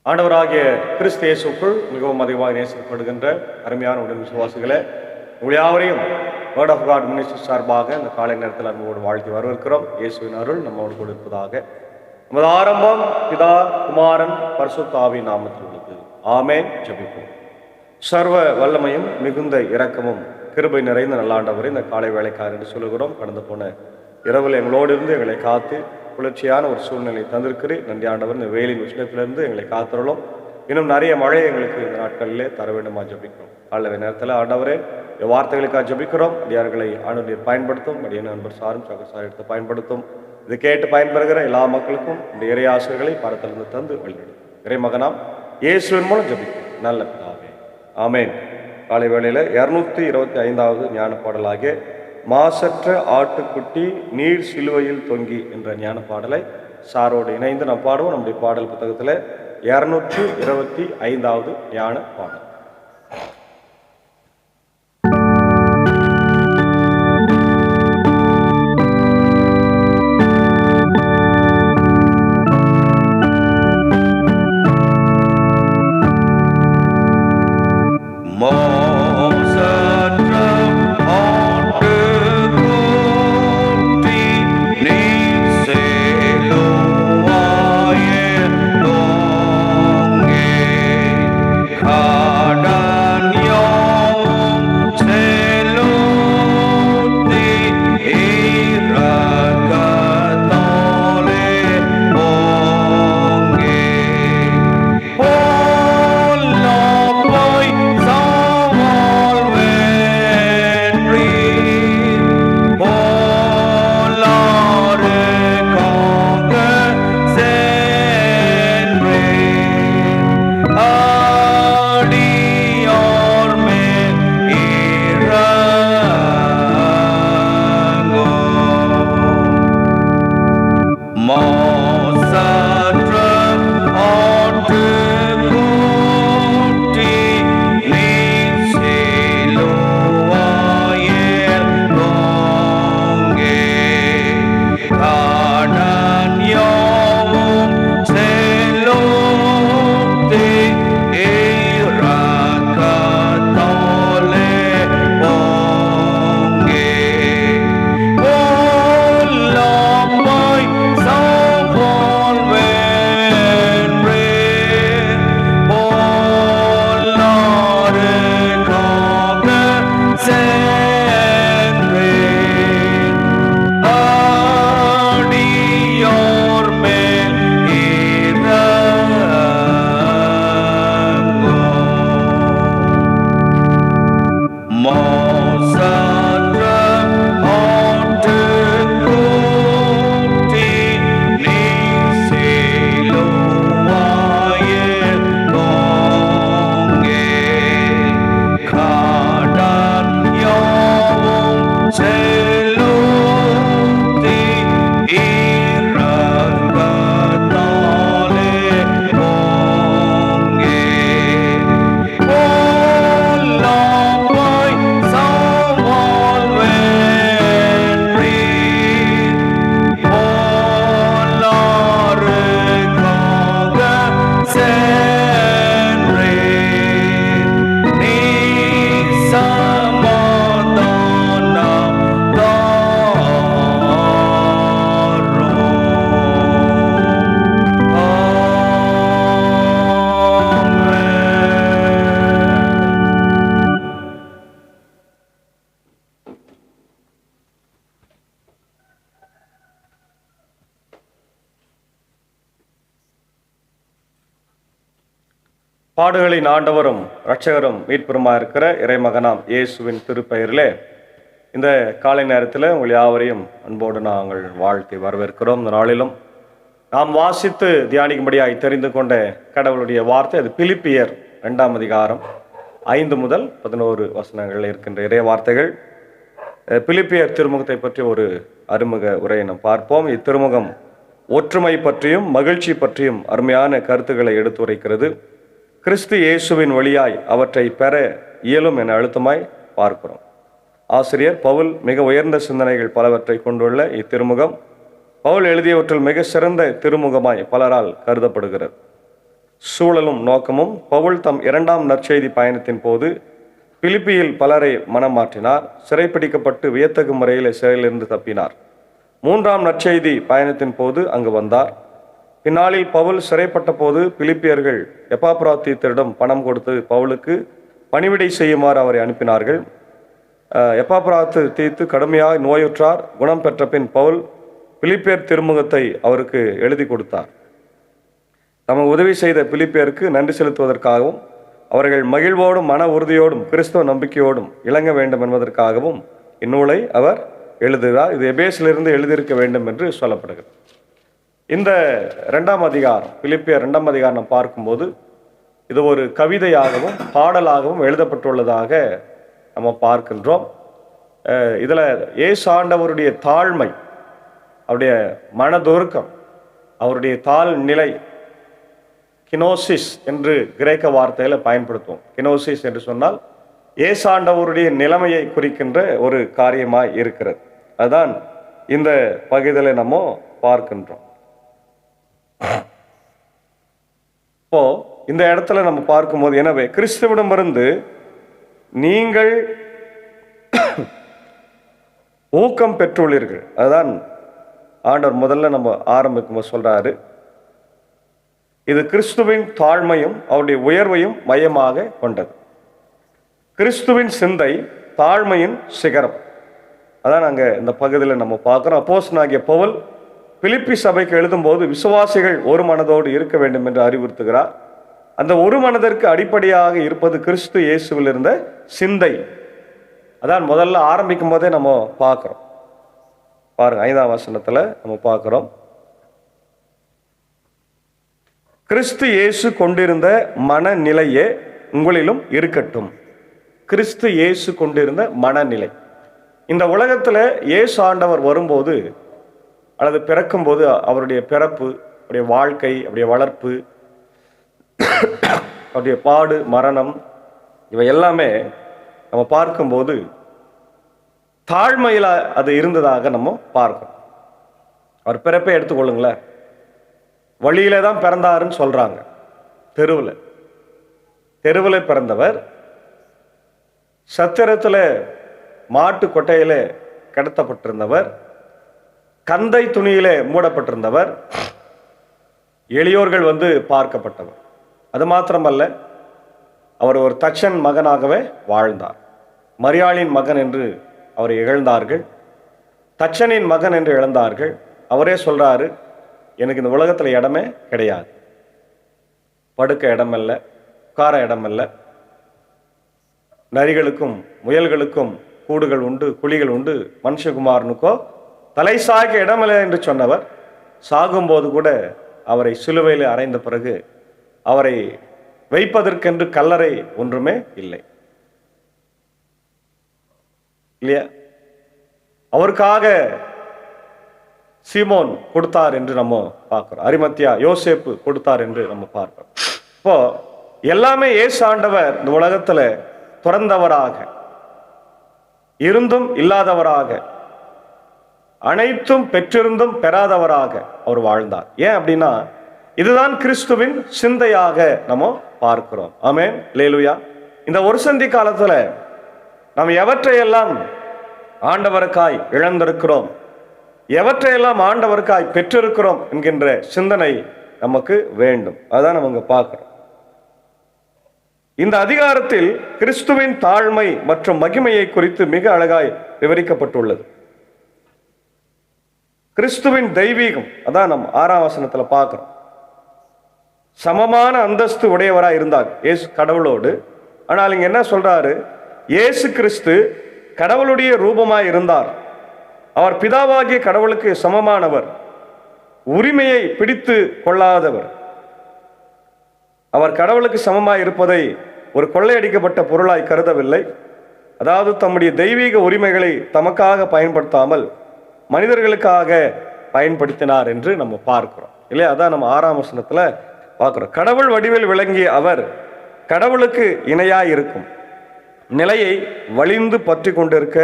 ஆண்டவராகிய கிறிஸ்து இயேசுக்குள் மிகவும் அதிகமாக நேசிக்கப்படுகின்ற அருமையான உடன் விசுவாசிகளே, உங்கள் யாவரையும் வேர்ட் ஆஃப் காட் மினிஸ்ட்ரி சார்பாக இந்த காலை நேரத்தில் அன்போடு வாழ்த்தி வரவேற்கிறோம். இயேசுவின் அருள் நம்மோடு கொடுப்பதாக. நமது ஆரம்பம் பிதா, குமாரன், பரிசுத்த ஆவியின் நாமத்தில் உள்ளது. ஆமென். ஜெபிப்போம். சர்வ வல்லமையும் மிகுந்த இரக்கமும் கிருபை நிறைந்த நல்லாண்டவரை இந்த காலை வேலைக்காரர் என்று சொல்லுகிறோம். கடந்து போன இரவில் எங்களோடு இருந்து எங்களை காத்து குளிர்ச்சியான ஒரு சூழ்நிலை தந்திருக்கிறேன். நன்றி ஆண்டவர். இந்த வெயிலின் உஷ்ணத்திலிருந்து எங்களை காத்துறோம். இன்னும் நிறைய மழை எங்களுக்கு இந்த நாட்களிலே தர வேண்டுமா ஜபிக்கிறோம். காலை நேரத்தில் ஆண்டவரே வார்த்தைகளுக்காக ஜபிக்கிறோம். அடியார்களை ஆண்டவர் பயன்படுத்தும். அடிய நண்பர் சாரும் சகசார் எடுத்து பயன்படுத்தும். இதை கேட்டு பயன்பெறுகிற எல்லா மக்களுக்கும் இந்த இறை ஆசிரியர்களை பரத்திலிருந்து தந்து வழிநடத்தும். இறை மகனாம் இயேசுவின் மூலம் ஜபிக்கிறோம். நல்ல பிதாவே. ஆமென். காலை வேளையில் 225வது ஞான பாடலாகிய மாசற்ற ஆட்டுக்குட்டி நீர் சிலுவையில் தொங்கி என்ற ஞான பாடலை சாரோடு இணைந்து நாம் பாடுவோம். நம்முடைய பாடல் புத்தகத்தில் 225வது ஞான பாடல். பாடுகளின் ஆண்டவரும் இரட்சகரும் மீட்பெருமாக இருக்கிற இறைமகனாம் இயேசுவின் திருப்பெயரிலே இந்த காலை நேரத்தில் உங்கள் யாவரையும் அன்போடு நாங்கள் வாழ்த்தி வரவேற்கிறோம். இந்த நாளிலும் நாம் வாசித்து தியானிக்கும்படியாய் தெரிந்து கொண்ட கடவுளுடைய வார்த்தை அது பிலிப்பியர் 2ஆம் அதிகாரம் 5 முதல் 11 வசனங்கள் இருக்கின்ற இறை வார்த்தைகள். பிலிப்பியர் திருமுகத்தை பற்றி ஒரு அறிமுக உரையை நாம் பார்ப்போம். இத்திருமுகம் ஒற்றுமை பற்றியும் மகிழ்ச்சி பற்றியும் அருமையான கருத்துக்களை எடுத்துரைக்கிறது. கிறிஸ்து இயேசுவின் வழியாய் அவற்றை பெற இயலும் என அழுத்தமாய் பார்க்கிறோம். ஆசிரியர் பவுல் மிக உயர்ந்த சிந்தனைகள் பலவற்றை கொண்டுள்ள இத்திருமுகம் பவுல் எழுதியவற்றில் மிக சிறந்த திருமுகமாய் பலரால் கருதப்படுகிறது. சூழலும் நோக்கமும் பவுல் தம் 2ஆம் நற்செய்தி பயணத்தின் போது பிலிப்பியில் பலரை மனம் மாற்றினார். சிறைப்பிடிக்கப்பட்டு வியத்தகு முறையில் சிறையிலிருந்து தப்பினார். 3ஆம் நற்செய்தி பயணத்தின் போது அங்கு வந்தார். பின்னாளில் பவுல் சிறைப்பட்ட போது பிலிப்பியர்கள் எப்பாப்ராத்தீத்தரிடம் பணம் கொடுத்து பவுலுக்கு பணிவிடை செய்யுமாறு அவரை அனுப்பினார்கள். எப்பாப்ராத்து தீத்து கடுமையாக நோயுற்றார். குணம் பெற்ற பின் பவுல் பிலிப்பியர் திருமுகத்தை அவருக்கு எழுதி கொடுத்தார். தமக்கு உதவி செய்த பிலிப்பியருக்கு நன்றி செலுத்துவதற்காகவும் அவர்கள் மகிழ்வோடும் மன உறுதியோடும் கிறிஸ்தவ நம்பிக்கையோடும் இணங்க வேண்டும் என்பதற்காகவும் இந்நூலை அவர் எழுதுகிறார். இது எபேசிலிருந்து எழுதியிருக்க வேண்டும் என்று சொல்லப்படுகிறது. இந்த 2ஆம் அதிகாரம், பிலிப்பியர் 2ஆம் அதிகாரம் நாம் பார்க்கும்போது இது ஒரு கவிதையாகவும் பாடலாகவும் எழுதப்பட்டுள்ளதாக நம்ம பார்க்கின்றோம். இதில் இயேசு ஆண்டவருடைய தாழ்மை, அவருடைய மனதுருக்கம், அவருடைய தாழ் நிலை, கினோசிஸ் என்று கிரேக்க வார்த்தையில் பயன்படுத்துவோம். கினோசிஸ் என்று சொன்னால் இயேசு ஆண்டவருடைய நிலைமையை குறிக்கின்ற ஒரு காரியமாய் இருக்கிறது. அதுதான் இந்த பகுதியில் நம்ம பார்க்கின்றோம். இப்போ இந்த இடத்துல நம்ம பார்க்கும்போது, எனவே கிறிஸ்துவிடமிருந்து நீங்கள் ஊக்கம் பெற்றுள்ளீர்கள். அதுதான் ஆண்டவர் முதல்ல நம்ம ஆரம்பிக்கும்போது சொல்றாரு. இது கிறிஸ்துவின் தாழ்மையும் அவருடைய உயர்வையும் மையமாக கொண்டது. கிறிஸ்துவின் சிந்தை தாழ்மையின் சிகரம். அதான் நாங்கள் இந்த பகுதியில் நம்ம பார்க்குறோம். அப்போஸ்தலனாகிய பவுல் பிலிப்பி சபைக்கு எழுதும்போது விசுவாசிகள் ஒரு மனதோடு இருக்க வேண்டும் என்று அறிவுறுத்துகிறார். அந்த ஒரு மனதிற்கு அடிப்படையாக இருப்பது கிறிஸ்து இயேசுவில் இருந்த சிந்தை. அதான் முதல்ல ஆரம்பிக்கும் போதே நம்ம பார்க்குறோம். பாருங்க, 5ஆம் வசனத்தில் நம்ம பார்க்குறோம். கிறிஸ்து இயேசு கொண்டிருந்த மனநிலையே உங்களிலும் இருக்கட்டும். கிறிஸ்து இயேசு கொண்டிருந்த மனநிலை. இந்த உலகத்தில் இயேசு ஆண்டவர் வரும்போது அல்லது பிறக்கும்போது அவருடைய பிறப்பு, அவருடைய வாழ்க்கை, அவருடைய வளர்ப்பு, அவருடைய பாடு, மரணம், இவை எல்லாமே நம்ம பார்க்கும்போது தாழ்மையில் அது இருந்ததாக நம்ம பார்க்கணும். அவர் பிறப்பை எடுத்துக்கொள்ளுங்களேன். வழியில தான் பிறந்தாருன்னு சொல்றாங்க. தெருவில் பிறந்தவர், சத்திரத்தில் மாட்டு கொட்டையில கிடத்தப்பட்டிருந்தவர், கந்தை துணியிலே மூடப்பட்டிருந்தவர், எளியோர்கள் வந்து பார்க்கப்பட்டவர். அது மாத்திரமல்ல, அவர் ஒரு தச்சன் மகனாகவே வாழ்ந்தார். மரியாளின் மகன் என்று அவரை இகழ்ந்தார்கள், தச்சனின் மகன் என்று இழந்தார்கள். அவரே சொல்றாரு, எனக்கு இந்த உலகத்தில் இடமே கிடையாது, படுக்க இடமில்லை, உட்கார இடமில்லை, நரிகளுக்கும் முயல்களுக்கும் கூடுகள் உண்டு, குழிகள் உண்டு, மனுஷகுமாரனுக்கோ தலை சாய்க்க இடமில்லை என்று சொன்னவர் சாகும்போது கூட அவரை சிலுவையில் அறைந்த பிறகு அவரை வைப்பதற்கென்று கல்லறை ஒன்றுமே இல்லை இல்லையா? அவருக்காக சீமோன் கொடுத்தார் என்று நம்ம பார்க்கிறோம். அரிமத்தியா யோசேப்பு கொடுத்தார் என்று நம்ம பார்க்கிறோம். இப்போ எல்லாமே இயேசு ஆண்டவர் இந்த உலகத்துல துறந்தவராக, இருந்தும் இல்லாதவராக, அனைத்தும் பெற்றிருந்தும் பெறாதவராக அவர் வாழ்ந்தார். ஏன் அப்படின்னா இதுதான் கிறிஸ்துவின் சிந்தையாக நம்ம பார்க்கிறோம். ஆமென், அல்லேலூயா. இந்த ஒரு சந்தி காலத்துல நாம் எவற்றையெல்லாம் ஆண்டவருக்காய் இழந்திருக்கிறோம், எவற்றையெல்லாம் ஆண்டவருக்காய் பெற்றிருக்கிறோம் என்கின்ற சிந்தனை நமக்கு வேண்டும். அதான் நம்ம பார்க்கிறோம். இந்த அதிகாரத்தில் கிறிஸ்துவின் தாழ்மை மற்றும் மகிமையை குறித்து மிக அழகாய் விவரிக்கப்பட்டுள்ளது. கிறிஸ்துவின் தெய்வீகம், அதான் நம்ம 6ஆம் வசனத்துல பார்க்கிறோம். சமமான அந்தஸ்து உடையவராய் இருந்தார் இயேசு கடவுளோடு. ஆனால் இங்க என்ன சொல்றாரு? இயேசு கிறிஸ்து கடவுளுடைய ரூபமாய் இருந்தார். அவர் பிதாவாகிய கடவுளுக்கு சமமானவர், உரிமையை பிடித்து கொள்ளாதவர். அவர் கடவுளுக்கு சமமாய் இருப்பதை ஒரு கொள்ளையடிக்கப்பட்ட பொருளாய் கருதவில்லை. அதாவது தம்முடைய தெய்வீக உரிமைகளை தமக்காக பயன்படுத்தாமல் மனிதர்களுக்காக பயன்படுத்தினார் என்று நம்ம பார்க்கிறோம் இல்லையா? அதான் நம்ம 6ஆம் வசனத்துல பார்க்கிறோம். கடவுள் வடிவில் விளங்கிய அவர் கடவுளுக்கு இணையாய் இருக்கும் நிலையை வலிந்து பற்றி கொண்டிருக்க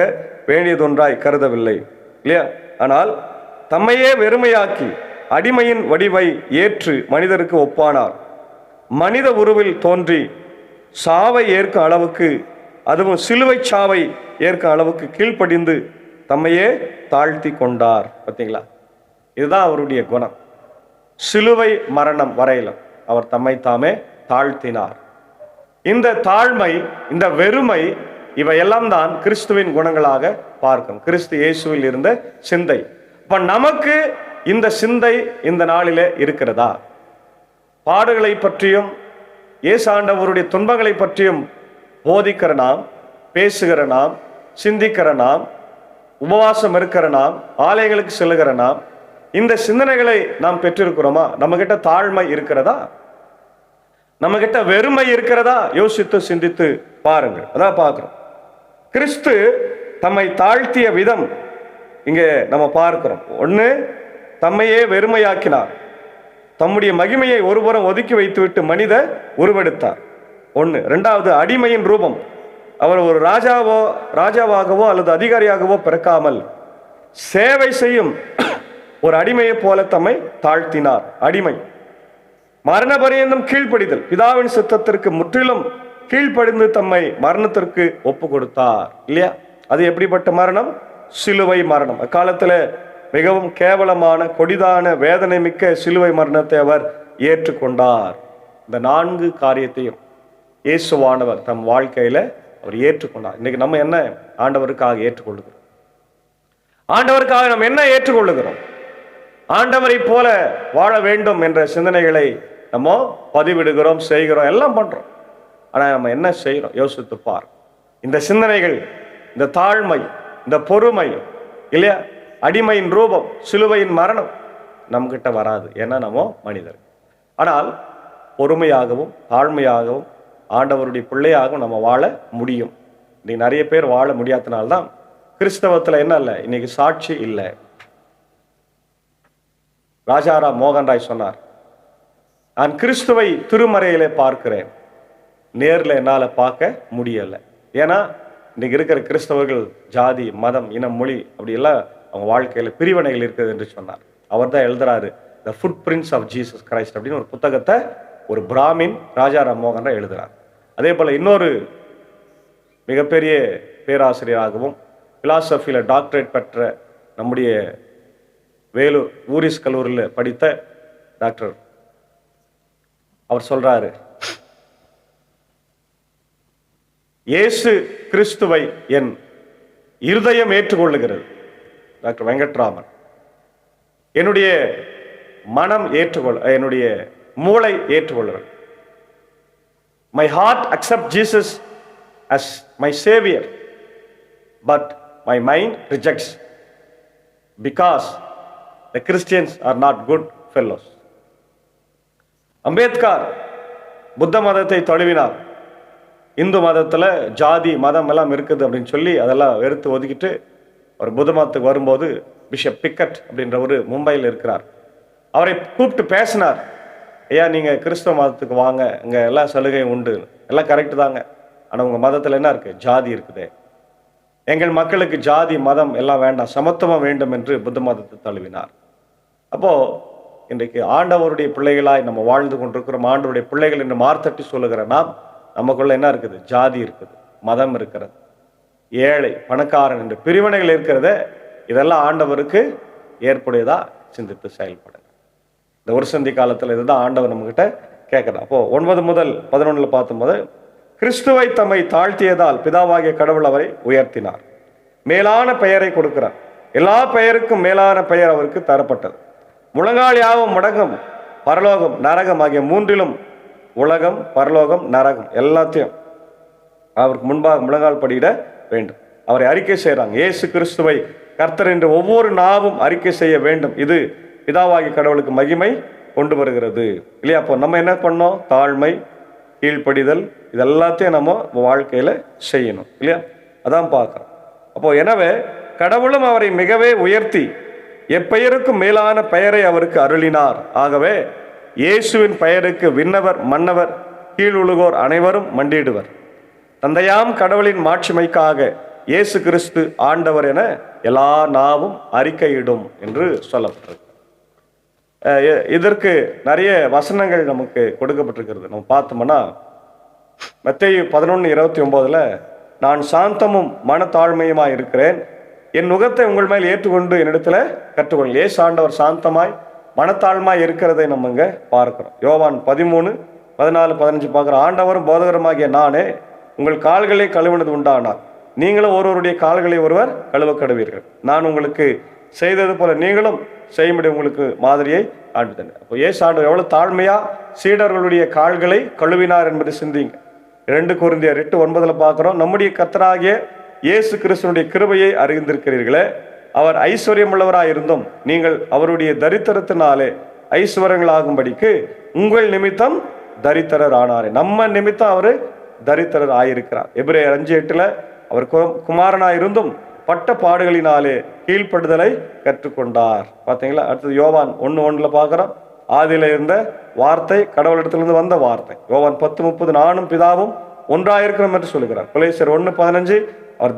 வேண்டியதொன்றாய் கருதவில்லை இல்லையா? ஆனால் தம்மையே வெறுமையாக்கி அடிமையின் வடிவை ஏற்று மனிதருக்கு ஒப்பானார். மனித உருவில் தோன்றி சாவை ஏற்கும் அளவுக்கு, அதுவும் சிலுவை சாவை ஏற்கும் அளவுக்கு கீழ்ப்படிந்து தம்மையே தாழ்த்தி கொண்டார். பார்த்தீங்களா? இதுதான் அவருடைய குணம். சிலுவை மரணம் வரையிலும் அவர் தம்மை தாமே தாழ்த்தினார். இந்த தாழ்மை, இந்த வெறுமை, இவையெல்லாம் தான் கிறிஸ்துவின் குணங்களாக பார்க்கும். கிறிஸ்து இயேசுவில் இருந்த சிந்தை. இப்ப நமக்கு இந்த சிந்தை இந்த நாளிலே இருக்கிறதா? பாடுகளை பற்றியும் இயேசு ஆண்டவருடைய துன்பங்களை பற்றியும் போதிக்கிற நாம், பேசுகிற நாம், சிந்திக்கிற நாம், உபவாசம் இருக்கிற நாம், ஆலயங்களுக்கு செல்லுகிற நாம், இந்த சிந்தனைகளை நாம் பெற்றிருக்கிறோமா? நம்ம கிட்ட தாழ்மை இருக்கிறதா? நம்ம கிட்ட வெறுமை இருக்கிறதா? யோசித்து சிந்தித்து பாருங்கள். அதான் பார்க்கிறோம். கிறிஸ்து தம்மை தாழ்த்திய விதம் இங்கே நம்ம பார்க்கிறோம். ஒன்று, தம்மையே வெறுமையாக்கினார். தம்முடைய மகிமையை ஒருபுறம் ஒதுக்கி வைத்துவிட்டு மனித உருவெடுத்தார். ஒன்று. ரெண்டாவது, அடிமையின் ரூபம். அவர் ஒரு ராஜாவாகவோ அல்லது அதிகாரியாகவோ பிறக்காமல் சேவை செய்யும் ஒரு அடிமையை போல தம்மை தாழ்த்தினார். அடிமை. மரண பரியந்தம் கீழ்ப்படிதல். பிதாவின் சித்தத்திற்கு முற்றிலும் கீழ்ப்படிந்து தம்மை மரணத்திற்கு ஒப்பு கொடுத்தார். இல்லையா? அது எப்படிப்பட்ட மரணம்? சிலுவை மரணம். அக்காலத்தில் மிகவும் கேவலமான, கொடிதான, வேதனை மிக்க சிலுவை மரணத்தை அவர் ஏற்றுக்கொண்டார். இந்த 4 காரியத்தையும் இயேசுவானவர் தம் வாழ்க்கையில அவர் ஏற்றுக்கொண்டார். இன்னைக்கு நம்ம என்ன ஆண்டவருக்காக ஏற்றுக்கொள்ளுகிறோம்? ஆண்டவருக்காக நம்ம என்ன ஏற்றுக்கொள்ளுகிறோம்? ஆண்டவரை போல வாழ வேண்டும் என்ற சிந்தனைகளை நம்ம பதிவிடுகிறோம், செய்கிறோம், எல்லாம் பண்றோம். ஆனா நம்ம என்ன செய்யறோம்? யோசித்து பார். இந்த சிந்தனைகள், இந்த தாழ்மை, இந்த பொறுமை, இல்லையா, அடிமையின் ரூபம், சிலுவையின் மரணம் நம்மகிட்ட வராது. ஏன்னா நம்ம மனிதர். ஆனால் பொறுமையாகவும் தாழ்மையாகவும் ஆண்டவருடைய பிள்ளையாகவும் நம்ம வாழ முடியும். இன்னைக்கு நிறைய பேர் வாழ முடியாதனால்தான் கிறிஸ்தவத்துல என்ன இல்லை, இன்னைக்கு சாட்சி இல்லை. ராஜாராம் மோகன் ராய் சொன்னார், நான் கிறிஸ்துவை திருமறையிலே பார்க்கிறேன், நேரில் என்னால் பார்க்க முடியலை. ஏன்னா இன்னைக்கு இருக்கிற கிறிஸ்தவர்கள் ஜாதி, மதம், இனம், மொழி அப்படியெல்லாம் அவங்க வாழ்க்கையில பிரிவினைகள் இருக்குது என்று சொன்னார். அவர் தான் எழுதுறாரு the footprints of Jesus Christ அப்படின்னு ஒரு புத்தகத்தை ஒரு பிராமின் ராஜாராம் மோகன் ராய் எழுதுறார். அதே போல இன்னொரு மிகப்பெரிய பேராசிரியராகவும் பிலாசபியில டாக்டரேட் பெற்ற நம்முடைய வேலூர் ஊரிஸ் கல்லூரியில் படித்த டாக்டர் அவர் சொல்றாரு, இயேசு கிறிஸ்துவை என் இருதயம் ஏற்றுக்கொள்ளுகிறது. டாக்டர் வெங்கட்ராமன், என்னுடைய மனம் என்னுடைய மூளை ஏற்றுக்கொள்ளுகிறது. My heart accept Jesus as my savior, but my mind rejects because the Christians are not good fellows. Ambedkar புத்த மதத்தை தழுவினார். இந்து மதத்துல ஜாதி, மதம் எல்லாம் இருக்குது அப்படின்னு சொல்லி அதெல்லாம் வெறுத்து ஒதுக்கிட்டு ஒரு புத்த மதத்துக்கு வரும்போது பிஷப் பிக்கட் அப்படின்றவர் மும்பையில் இருக்கிறார். அவரை கூப்பிட்டு பேசினார். ஐயா, நீங்க கிறிஸ்தவ மதத்துக்கு வாங்க, இங்க எல்லா சலுகையும் உண்டு, எல்லாம் கரெக்டு தாங்க. ஆனால் உங்கள் மதத்தில் என்ன இருக்குது? ஜாதி இருக்குது. எங்கள் மக்களுக்கு ஜாதி, மதம் எல்லாம் வேண்டாம், சமத்துவம் வேண்டும் என்று புத்த மதத்தை தழுவினார். அப்போது இன்றைக்கு ஆண்டவருடைய பிள்ளைகளாய் நம்ம வாழ்ந்து கொண்டிருக்கிறோம். ஆண்டவருடைய பிள்ளைகள் என்று மார்த்தட்டி சொல்லுகிற நாம், நமக்குள்ள என்ன இருக்குது? ஜாதி இருக்குது, மதம் இருக்கிறது, ஏழை, பணக்காரன் என்று பிரிவினைகள் இருக்கிறத. இதெல்லாம் ஆண்டவருக்கு ஏற்புடையதா? சிந்தித்து செயல்படுங்க. இந்த ஒரு சந்தி காலத்தில் இதுதான் ஆண்டவர் நம்மகிட்ட கேட்குறேன். அப்போது 9 முதல் 11 பார்க்கும்போது, கிறிஸ்துவை தம்மை தாழ்த்தியதால் பிதாவாகிய கடவுள் அவரை உயர்த்தினார், மேலான பெயரை கொடுக்கிறார். எல்லா பெயருக்கும் மேலான பெயர் அவருக்கு தரப்பட்டது. முழங்கால் யாவும் முடங்கும், பரலோகம், நரகம் ஆகிய மூன்றிலும், உலகம், பரலோகம், நரகம் எல்லாத்தையும் அவருக்கு முன்பாக முழங்கால் படியிட வேண்டும். அவரை அறிக்கை செய்கிறாங்க. இயேசு கிறிஸ்துவை கர்த்தர் என்று ஒவ்வொரு நாவும் அறிக்கை செய்ய வேண்டும். இது பிதாவாகிய கடவுளுக்கு மகிமை கொண்டு வருகிறது, இல்லையா? அப்போ நம்ம என்ன பண்ணோம்? தாழ்மை, கீழ்ப்படிதல், இது எல்லாத்தையும் நம்ம வாழ்க்கையில செய்யணும், இல்லையா? அதான் பார்க்கிறோம். அப்போ எனவே கடவுளும் அவரை மிகவே உயர்த்தி எப்பெயருக்கும் மேலான பெயரை அவருக்கு அருளினார். ஆகவே இயேசுவின் பெயருக்கு விண்ணவர், மன்னவர், கீழுலகோர் அனைவரும் மண்டியிடுவர். தந்தையாம் கடவுளின் மாட்சிமைக்காக இயேசு கிறிஸ்து ஆண்டவர் என எல்லா நாவும் அறிக்கையிடும் என்று சொல்லப்பட்டிருக்கு. இதற்கு நிறைய வசனங்கள் நமக்கு கொடுக்கப்பட்டிருக்கிறது. நம்ம பார்த்தோம்னா மத்தேயு 11:29 நான் சாந்தமும் மனத்தாழ்மையுமாய் இருக்கிறேன், என் நுகத்தை உங்கள் மேல் ஏற்றுக்கொண்டு என்னிடத்துல கற்றுக்கொள். ஏசு ஆண்டவர் சாந்தமாய் மனத்தாழ்மாய் இருக்கிறதை நம்ம இங்க பார்க்கிறோம். யோவான் 13:14-15 பார்க்கிறோம். ஆண்டவரும் போதகருமாகிய நானே உங்கள் கால்களை கழுவினது உண்டானால் நீங்களும் ஒருவருடைய கால்களை ஒருவர் கழுவ கடுவீர்கள். நான் உங்களுக்கு செய்தது போல நீங்களும் செய்யும்படி உங்களுக்கு மாதிரியை காண்பித்தேன். அப்போ ஏசு ஆண்டவர் எவ்வளவு தாழ்மையா சீடர்களுடைய கால்களை கழுவினார் என்பதை சிந்திங்க. 2 கொரிந்தியர் 8:9 பார்க்கிறோம். நம்முடைய கர்த்தராகிய இயேசு கிறிஸ்துவினுடைய கிருபையை அறிந்திருக்கிறீர்களே, அவர் ஐஸ்வர்யம் உள்ளவராய் இருந்தும் நீங்கள் அவருடைய தரித்திரத்தினாலே ஐஸ்வர்யங்களாகும்படிக்கு உங்கள் நிமித்தம் தரித்திரர் ஆனாரே. நம்ம நிமித்தம் அவரு தரித்திரர் ஆயிருக்கிறார். எபிரேயர் 5:8 அவர் குமாரனாய் இருந்தும் பட்ட பாடுகளினாலே கீழ்ப்படுதலை கற்றுக்கொண்டார். பார்த்தீங்களா? அடுத்தது யோவான் 1:1 பார்க்கிறோம். ஆதியில இருந்த வார்த்தை கடவுளிடத்திலிருந்து வந்த வார்த்தை. யோவான் 10:30 நானும் பிதாவும் ஒன்றாயிருக்கிறோம் என்று சொல்லுகிறார். கொலோசியர் 1:15 அவர்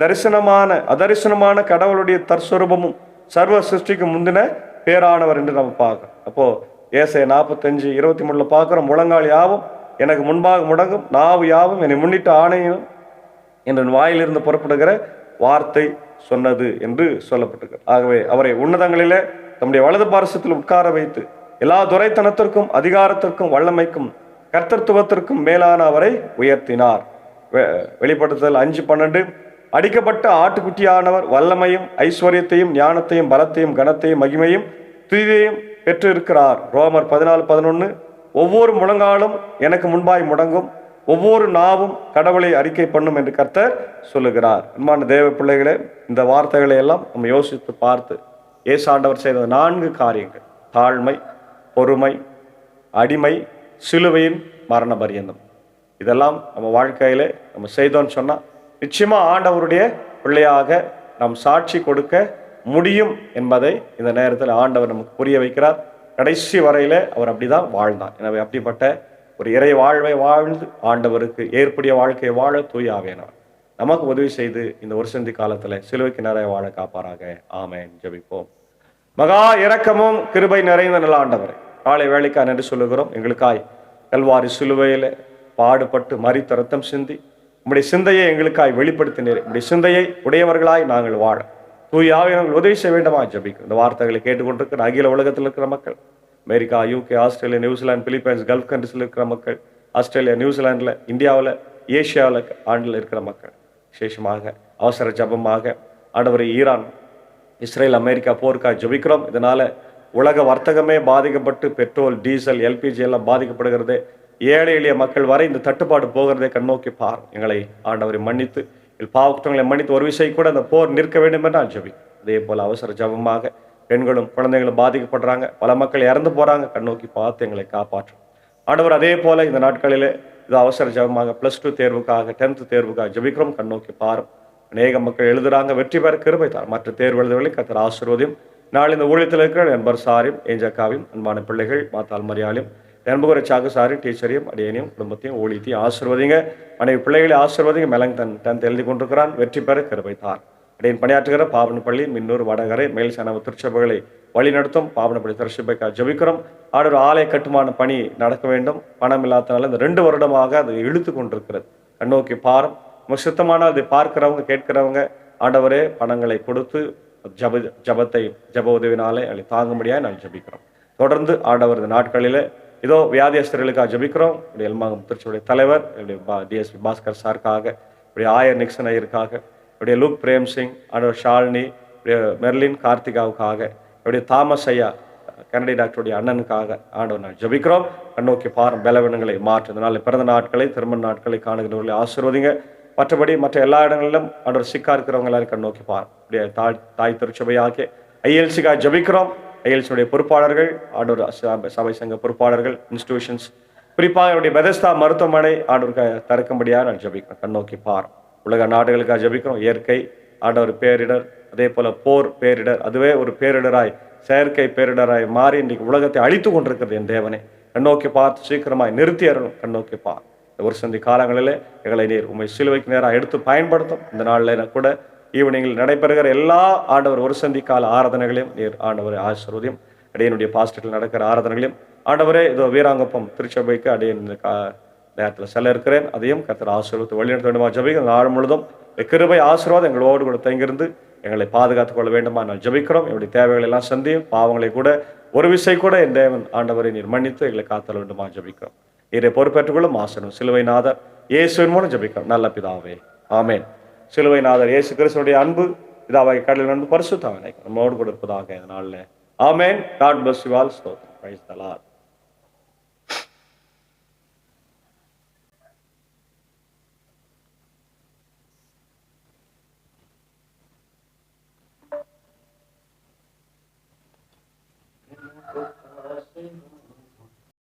அதரிசனமான கடவுளுடைய தற்ஸ்வரூபமும் சர்வ சிருஷ்டிக்கு முந்தின பேரானவர் என்று நம்ம பார்க்கிறோம். அப்போ ஏசாயா 45:23 பார்க்கிறோம். முழங்கால் யாவும் எனக்கு முன்பாக முடங்கும், நாவு யாவும் என்னை முன்னிட்டு ஆணையும் என்ற வாயிலிருந்து புறப்படுகிற வார்த்தை சொன்னது என்று சொல்லப்பட்டிருக்கிறது. ஆகவே அவரை உன்னதங்களிலே தம்முடைய வலது பாரசத்தில் உட்கார வைத்து எல்லா துரைத்தனத்திற்கும் அதிகாரத்திற்கும் வல்லமைக்கும் கர்த்தத்துவத்திற்கும் மேலான அவரை உயர்த்தினார். வெளிப்படுத்தல் 5:12 அடிக்கப்பட்ட ஆட்டுக்குட்டியானவர் வல்லமையும் ஐஸ்வர்யத்தையும் ஞானத்தையும் பலத்தையும் கனத்தையும் மகிமையும் துதியையும் பெற்று இருக்கிறார். ரோமர் 14:11 ஒவ்வொரு முழங்காலும் எனக்கு முன்பாய் முடங்கும், ஒவ்வொரு நாவும் கடவுளை அறிக்கை பண்ணும் என்று கர்த்தர் சொல்லுகிறார். அன்பான தேவ பிள்ளைகளே, இந்த வார்த்தைகளை எல்லாம் நம்ம யோசித்து பார்த்து இயேசு ஆண்டவர் செய்த 4 காரியங்கள், தாழ்மை, பொறுமை, அடிமை, சிலுவையின் மரண பரியந்தம், இதெல்லாம் நம்ம வாழ்க்கையில நம்ம செய்தோம்னு சொன்னா நிச்சயமா ஆண்டவருடைய பிள்ளையாக நாம் சாட்சி கொடுக்க முடியும் என்பதை இந்த நேரத்தில் ஆண்டவர் நமக்கு புரிய வைக்கிறார். கடைசி வரையில அவர் அப்படிதான் வாழ்ந்தார். எனவே அப்படிப்பட்ட ஒரு இறை வாழ்வை வாழ்ந்து ஆண்டவருக்கு ஏற்புடைய வாழ்க்கையை வாழ தூய ஆவியானவர் நமக்கு உதவி செய்து இந்த ஒரு சந்தி காலத்துல சிலுவைக்கு நிறைய வாழ காப்பாராக. ஆமென். ஜெபிப்போம். மகா இரக்கமும் கிருபை நிறைந்த நல்ல ஆண்டவரை, காலை வேலைக்காய் நன்றி சொல்லுகிறோம். எங்களுக்காய் கல்வாரி சிலுவையில பாடுபட்டு மரித்த ரத்தம் சிந்தி உம்முடைய சிந்தையை எங்களுக்காய் வெளிப்படுத்தினீர். உம்முடைய சிந்தையை உடையவர்களாய் நாங்கள் வாழ தூய ஆவியானவர் உதவி செய்ய வேண்டுமா ஜெபிக்கிறோம். இந்த வார்த்தைகளை கேட்டுக்கொண்டிருக்கிற அகில உலகத்தில் இருக்கிற மக்கள், America, UK, Australia, New Zealand, Philippines, gulf கண்ட்ரிஸில் இருக்கிற மக்கள், ஆஸ்திரேலியா, நியூசிலாண்டில், இந்தியாவில், ஏஷியாவில் ஆண்டில் இருக்கிற மக்கள், விசேஷமாக அவசர ஜபமாக ஆண்டவரை ஈரான், இஸ்ரேல், அமெரிக்கா போருக்காக ஜெபிக்கிறோம். இதனால உலக வர்த்தகமே பாதிக்கப்பட்டு பெட்ரோல், டீசல், எல்பிஜி எல்லாம் பாதிக்கப்படுகிறது. ஏழை எளிய மக்கள் வரை இந்த தட்டுப்பாடு போகிறதை கண்ணோக்கி பார். எங்களை ஆண்டவரை மன்னித்து பாவக்குற்றங்களை மன்னித்து ஒரு விஷயம் கூட அந்த போர் நிற்க வேண்டும் என்று நான் ஜெபிக்கிறேன். அதே போல அவசர ஜபமாக பெண்களும் குழந்தைகளும் பாதிக்கப்படுறாங்க, பல மக்கள் இறந்து போறாங்க. கண்ணோக்கி பார்த்து எங்களை காப்பாற்றும் ஆண்டவர். அதே போல இந்த நாட்களிலே இது அவசர ஜபமாக +2 தேர்வுக்காக 10th தேர்வுக்காக ஜெபிக்கிறோம். கண்ணோக்கி பாரும். அநேக மக்கள் எழுதுறாங்க, வெற்றி பெற கிருபை தார். மற்ற தேர்வு எழுதுவதை கர்த்தர் ஆசீர்வதியும். நாள் இந்த ஊழியத்தில் இருக்கிற நண்பர் சாரியும் ஏஞ்சக்காவையும் அன்பான பிள்ளைகள் மாத்தால் மரியாளையும் நண்புகுற சாகு சாரி டீச்சரையும் அடியனையும் குடும்பத்தையும் ஊழியத்தையும் ஆசீர்வதிங்க. மனைவி பிள்ளைகளை ஆசீர்வதிங்க. மெலங்தன் 10th எழுதி கொண்டிருக்கிறான், வெற்றி பெற கிருபை தார். அடையின் பணியாற்றுகிற பாவனப்பள்ளி, மின்னூர், வடகரை, மேல் சனவ திருச்சபைகளை வழிநடத்தும் பாவனப்பள்ளி திருச்சபைக்காக ஜெபிக்கிறோம். ஆடவர் ஆலய கட்டுமான பணி நடக்க வேண்டும். பணம் இல்லாதனால இந்த 2 வருடமாக அது இழுத்து கொண்டிருக்கிறது. கண்ணோக்கி பாரம். நம்ம சுத்தமான அதை பார்க்கிறவங்க கேட்கிறவங்க ஆண்டவரே பணங்களை கொடுத்து ஜப உதவினாலே அதை தாங்கும்படியாக நான் ஜெபிக்கிறோம். தொடர்ந்து ஆண்டவர் இந்த நாட்களிலே இதோ வியாதியஸ்தர்களுக்காக ஜெபிக்கிறோம். இப்படி எல்மாங்கம் திருச்சியுடைய தலைவர் டிஎஸ்பி பாஸ்கர் சாருக்காக, இப்படி ஆயர் நிக்சன் ஐயருக்காக, இப்படிய லூக் பிரேம் சிங், ஆண்டவர் ஷாலினி, மெர்லின் கார்த்திகாவுக்காக, இப்படி தாமஸ் ஐயா கன்னடி டாக்டருடைய அண்ணனுக்காக ஆண்டவர் நான் ஜெபிக்கிறோம். கண்ணோக்கி பாரும். பலவீனங்களை மாற்றுறதுனால பிறந்த நாட்களை திருமண நாட்களை காணுகிறவர்களை ஆசீர்வதிங்க. மற்றபடி மற்ற எல்லா இடங்களிலும் ஆண்டவர் சிக்கா இருக்கிறவங்க எல்லாரும் கண்ணோக்கி பாரும். இப்படிய தாய் திருச்சபையாகிய ஐஎல்சிக்காக ஜெபிக்கிறோம். ஐஎல்சியுடைய பொறுப்பாளர்கள், ஆண்டவர் சபை சங்க பொறுப்பாளர்கள், இன்ஸ்டிடியூஷன்ஸ், குறிப்பாக என்னுடைய பெதஸ்தா மருத்துவமனை ஆண்டவருக்கு திறக்கும்படியாக நான் ஜெபிக்கிறேன். கண்ணோக்கி பார். உலக நாடுகளுக்காக ஜெபிக்கிறோம். இயற்கை ஆண்டவர் பேரிடர், அதே போல போர் பேரிடர், அதுவே ஒரு பேரிடராய் செயற்கை பேரிடராய் மாறி இன்றைக்கு உலகத்தை அழித்து கொண்டிருக்கிறது. என் தேவனை கண்ணோக்கி பார்த்து சீக்கிரமாய் நிறுத்தி அருளும். கண்ணோக்கி பார். ஒரு சந்தி காலங்களிலே எங்களை நீர் உண்மை சிலுவைக்கு நேராக எடுத்து பயன்படுத்தும். இந்த நாளில் கூட ஈவினிங்கில் நடைபெறுகிற எல்லா ஆண்டவர் ஒரு சந்தி கால ஆராதனைகளையும் நீர் ஆண்டவரை ஆசீர்வதியும். அடியனுடைய பாஸ்டர்கள் நடக்கிற ஆராதனைகளையும் ஆண்டவரே இதோ வீராங்கப்பம் திருச்சபைக்கு அடியன் இந்த நேரத்தில் செல்ல இருக்கிறேன். அதையும் கர்த்தர் ஆசீர்வதித்து வழிநடத்த வேண்டுமா ஜெபிக்கிறோம். நாள் முழுதும் கிருபை ஆசீர்வாதம் எங்களோடு கூட தங்கியிருந்து எங்களை பாதுகாத்துக் கொள்ள வேண்டுமா நான் ஜெபிக்கிறோம். என்னுடைய தேவைகள் எல்லாம் சந்தியும், பாவங்களை கூட ஒரு விசை கூட என் தேவன் ஆண்டவரை நீர் மன்னித்து எங்களை காத்தல வேண்டுமா ஜெபிக்கிறோம். இதை பொறுப்பேற்றுக்கொள்ளும் ஆசனம் சிலுவைநாதர் இயேசுவின் மூலம் ஜெபிக்கிறோம் நல்ல பிதாவே, ஆமென். சிலுவைநாதர் இயேசு கிறிஸ்துவுடைய அன்பு, பிதாவாகிய கடவுளின் அன்பு, பரிசுத்த ஆவியானவர் நம்மோடு கூட இருப்பதாக இந்த நாளில். ஆமென். God bless you all. ஸ்தோத்திரம். Praise the Lord. Thank you.